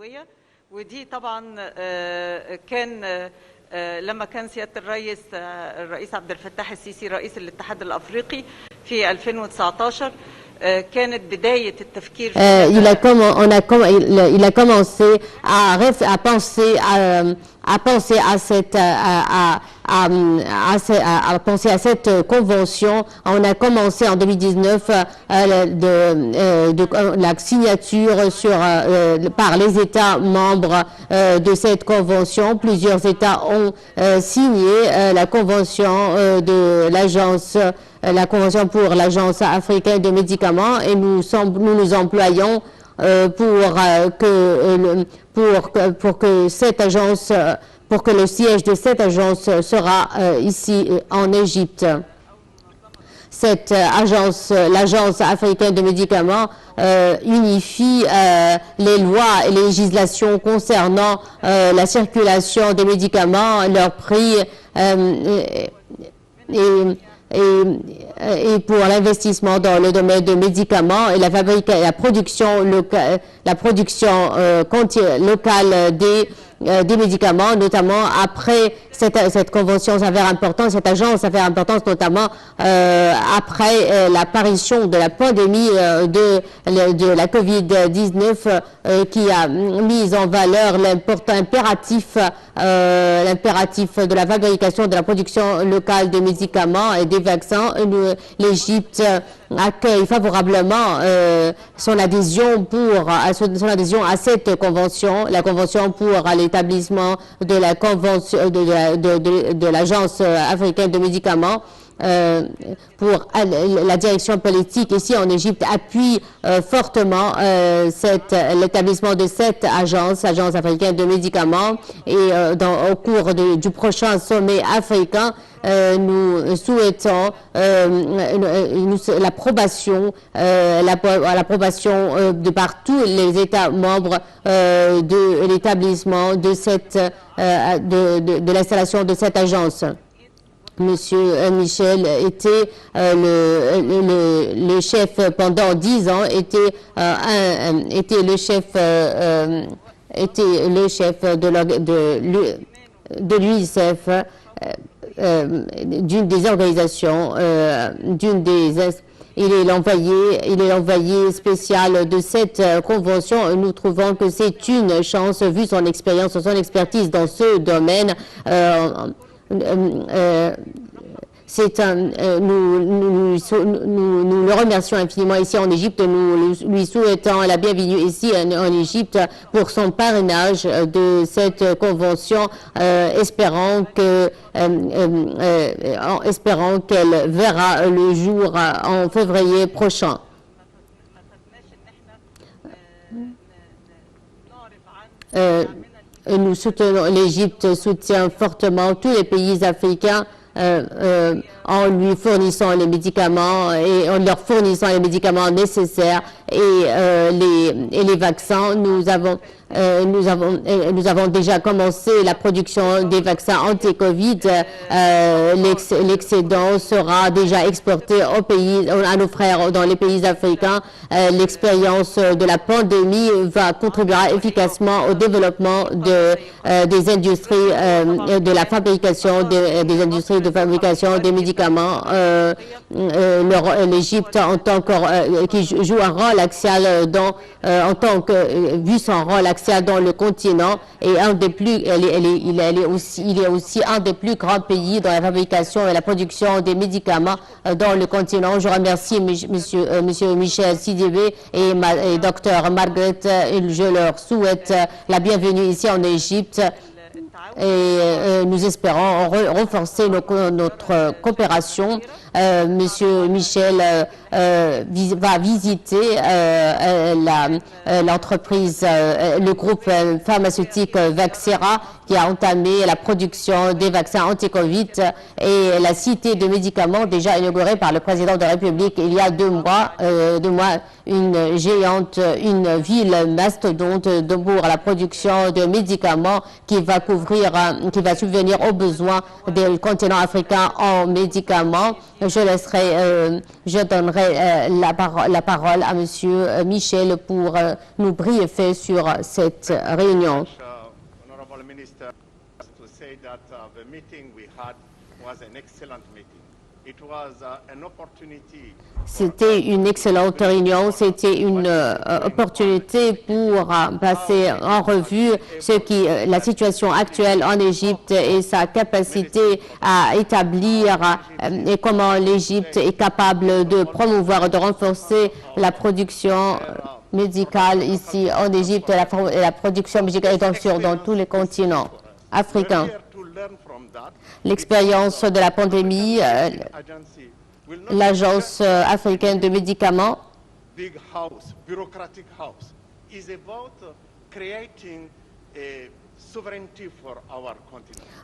السنوية، ودي طبعا كان لما كان سيادة الرئيس عبد الفتاح السيسي رئيس الاتحاد الأفريقي في 2019 كانت بداية التفكير في il a commencé à penser à cette convention. On a commencé en 2019 la signature par les États membres de cette convention. Plusieurs États ont signé la convention de l'agence, la convention pour l'agence africaine de médicaments, et nous nous employons pour que cette agence, pour que le siège de cette agence sera ici en Égypte. Cette agence, l'agence africaine de médicaments, unifie les lois et les législations concernant la circulation des médicaments, leur prix et pour l'investissement dans le domaine des médicaments et la production locale des médicaments, notamment après cette convention s'avère importante, cette agence s'avère importante, notamment après l'apparition de la pandémie de la COVID-19 qui a mis en valeur l'impératif de la fabrication, de la production locale des médicaments et des vaccins. L'Égypte accueille favorablement son adhésion à cette convention, la convention pour l'établissement de la convention de l'agence africaine de médicaments. Pour la direction politique ici en Égypte appuie fortement l'établissement de cette agence africaine de médicaments, et au cours du prochain sommet africain, nous souhaitons l'approbation de par tous les États membres de l'établissement de l'installation de cette agence. Monsieur Michel était le chef pendant 10 ans, était le chef de l'UNICEF, d'une des organisations, il est l'envoyé spécial de cette convention. Nous trouvons que c'est une chance, vu son expérience, son expertise dans ce domaine. Nous le remercions infiniment ici en Égypte. Nous lui souhaitons la bienvenue ici en Égypte pour son parrainage de cette convention, espérant qu'elle verra le jour en février prochain. L'Égypte soutient fortement tous les pays africains en lui fournissant les médicaments et en leur fournissant les médicaments nécessaires et les vaccins. Nous avons déjà commencé la production des vaccins anti-Covid. L'excédent sera déjà exporté à nos frères dans les pays africains. L'expérience de la pandémie contribuera efficacement au développement des industries de la fabrication, des industries de fabrication des médicaments. L'Égypte, qui joue un rôle axial vu son rôle axial dans le continent, et il est aussi un des plus grands pays dans la fabrication et la production des médicaments dans le continent. Je remercie Monsieur Michel Sidibé et Dr Margaret. Je leur souhaite la bienvenue ici en Égypte. Et nous espérons renforcer notre coopération. Monsieur Michel va visiter l'entreprise, le groupe pharmaceutique Vaxera, qui a entamé la production des vaccins anti-Covid, et la cité de médicaments déjà inaugurée par le président de la République il y a 2 mois, une ville mastodonte pour la production de médicaments qui va subvenir aux besoins du continent africain en médicaments. je donnerai la parole à Monsieur Michel pour nous briefer sur cette réunion. Honorable Minister, to say that the meeting we had was an excellent meeting. It was an opportunity. C'était une excellente réunion, c'était une opportunité pour passer en revue la situation actuelle en Égypte et sa capacité à établir et comment l'Égypte est capable de promouvoir et de renforcer la production médicale ici en Égypte et la production médicale dans tous les continents africains. L'expérience de la pandémie, l'Agence africaine de médicaments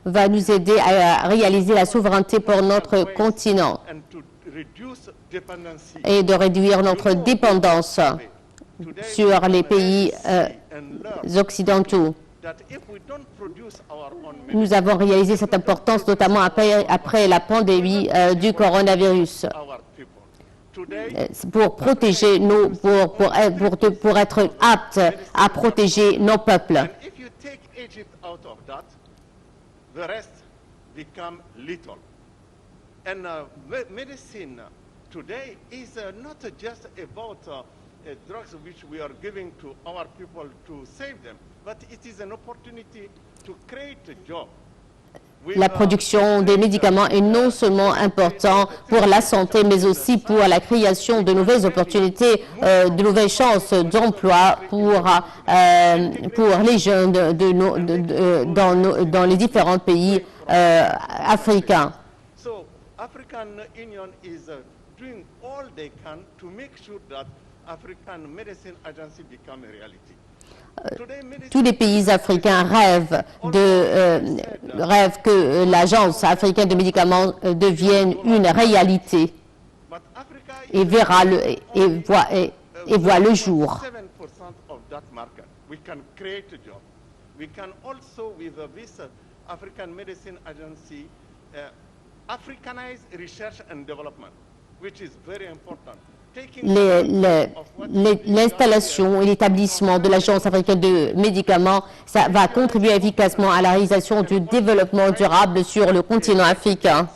va nous aider à réaliser la souveraineté pour notre continent et de réduire notre dépendance sur les pays occidentaux. Nous avons réalisé cette importance notamment après la pandémie du coronavirus pour protéger pour être aptes à protéger nos peuples. Medicine today is not just about drugs which we are giving to our people to save them, but it is an opportunity to create a job. La production des médicaments est non seulement importante pour la santé, mais aussi pour la création de nouvelles opportunités, de nouvelles chances d'emploi pour les jeunes dans les différents pays africains. So, African Union is doing all they can to make sure that African Medicine Agency become a reality. Tous les pays africains rêvent que l'Agence africaine de médicaments devienne une réalité et voit le jour. We can create a job. We can also, with this African Medicine Agency, Africanize research and development, which is very important. L'installation et l'établissement de l'Agence africaine de médicaments, ça va contribuer efficacement à la réalisation du développement durable sur le continent africain.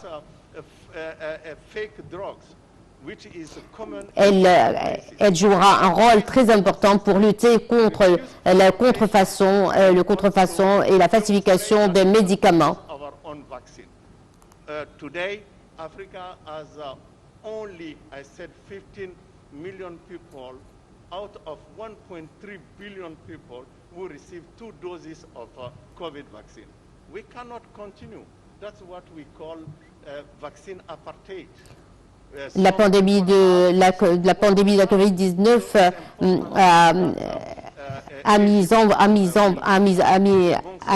Elle jouera un rôle très important pour lutter contre la contrefaçon et la falsification des médicaments. Today, Africa has only, I said, 15 million people out of 1.3 billion people who received 2 doses of COVID vaccine. We cannot continue. That's what we call vaccine apartheid. La pandémie de la COVID-19 a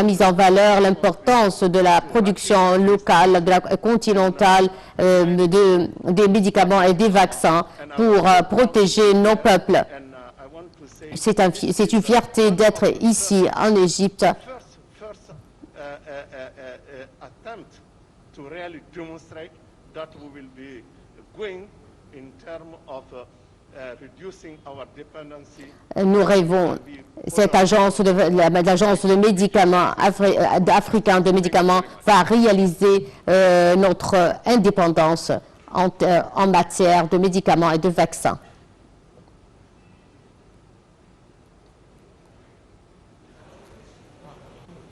mis en valeur l'importance de la production locale, de la continentale des médicaments et des vaccins pour protéger nos peuples. C'est une fierté d'être ici en Égypte. Nous rêvons, cette agence de médicaments africain de médicaments va réaliser notre indépendance en matière de médicaments et de vaccins.